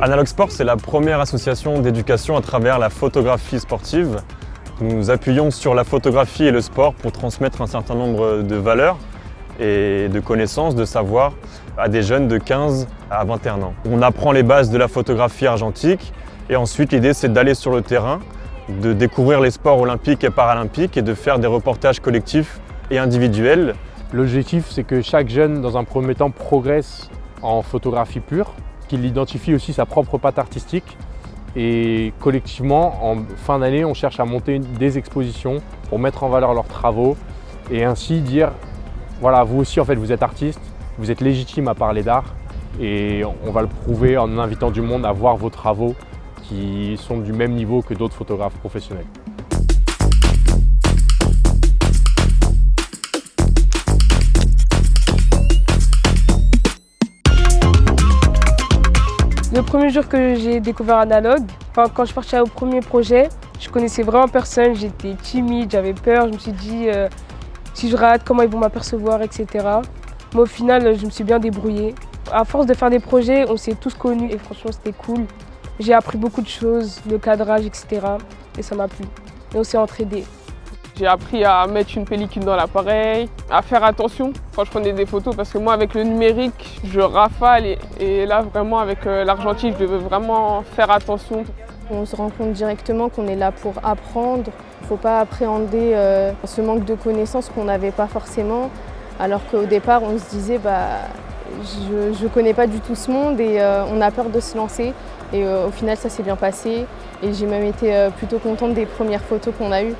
Analog Sport, c'est la première association d'éducation à travers la photographie sportive. Nous nous appuyons sur la photographie et le sport pour transmettre un certain nombre de valeurs et de connaissances, de savoir à des jeunes de 15 à 21 ans. On apprend les bases de la photographie argentique et ensuite l'idée c'est d'aller sur le terrain, de découvrir les sports olympiques et paralympiques et de faire des reportages collectifs et individuels. L'objectif c'est que chaque jeune dans un premier temps progresse en photographie pure, qu'il identifie aussi sa propre patte artistique et collectivement en fin d'année on cherche à monter des expositions pour mettre en valeur leurs travaux et ainsi dire voilà, vous aussi en fait vous êtes artiste, vous êtes légitime à parler d'art et on va le prouver en invitant du monde à voir vos travaux qui sont du même niveau que d'autres photographes professionnels. Le premier jour que j'ai découvert Analog, quand je partais au premier projet, je connaissais vraiment personne, j'étais timide, j'avais peur, je me suis dit si je rate, comment ils vont m'apercevoir, etc. Mais au final, je me suis bien débrouillée. À force de faire des projets, on s'est tous connus et franchement c'était cool. J'ai appris beaucoup de choses, le cadrage, etc. Et ça m'a plu. Et on s'est entraidés. J'ai appris à mettre une pellicule dans l'appareil, à faire attention quand je prenais des photos parce que moi avec le numérique je rafale et là vraiment avec l'argentique je devais vraiment faire attention. On se rend compte directement qu'on est là pour apprendre. Il ne faut pas appréhender ce manque de connaissances qu'on n'avait pas forcément alors qu'au départ on se disait je ne connais pas du tout ce monde et on a peur de se lancer et au final ça s'est bien passé et j'ai même été plutôt contente des premières photos qu'on a eues.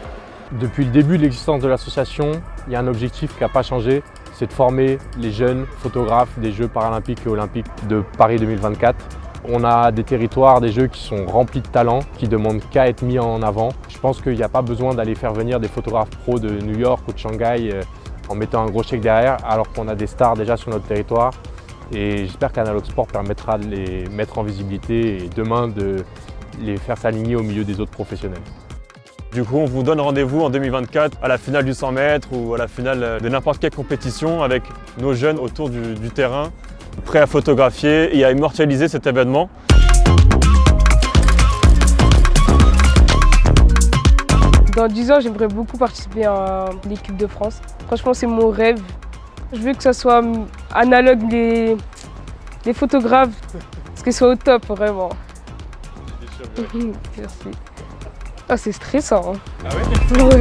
Depuis le début de l'existence de l'association, il y a un objectif qui n'a pas changé, c'est de former les jeunes photographes des Jeux paralympiques et olympiques de Paris 2024. On a des territoires, des Jeux qui sont remplis de talents, qui ne demandent qu'à être mis en avant. Je pense qu'il n'y a pas besoin d'aller faire venir des photographes pros de New York ou de Shanghai en mettant un gros chèque derrière, alors qu'on a des stars déjà sur notre territoire. Et j'espère qu'Analog Sport permettra de les mettre en visibilité et demain de les faire s'aligner au milieu des autres professionnels. Du coup, on vous donne rendez-vous en 2024 à la finale du 100 mètres ou à la finale de n'importe quelle compétition avec nos jeunes autour du terrain, prêts à photographier et à immortaliser cet événement. Dans 10 ans, j'aimerais beaucoup participer à l'équipe de France. Franchement, c'est mon rêve. Je veux que ce soit analogue les photographes, parce qu'ils soient au top, vraiment. Merci. Ah, c'est stressant. Hein. Ah ouais? Ouais.